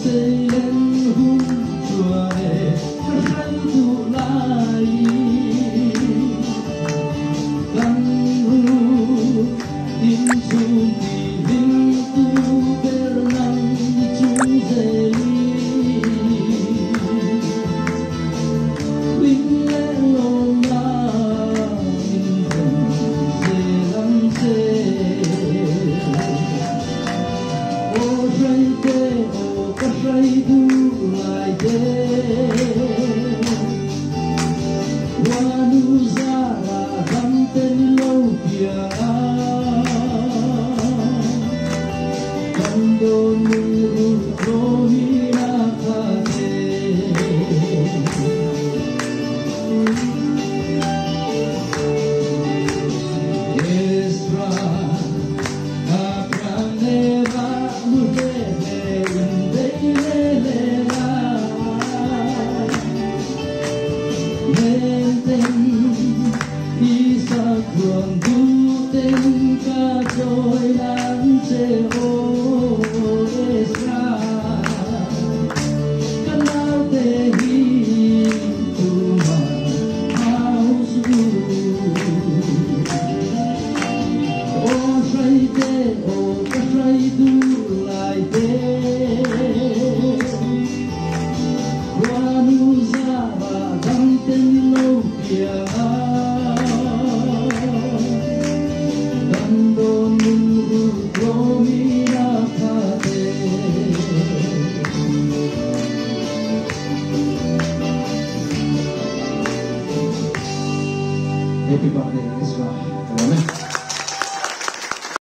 xây lên hung chùa để hay tụ lại căn ru in chung thì linh tu bê năng chung dây linh lẽ lô na in dần dê lắm dê ô rây tê ô cắt rây du lại dê Wanuzara Danten Lopia Kando Nuru Rohina Kate Esra Akraneva Mudele Wendelela Isa cuồng du tên ca trôi lãng chê ô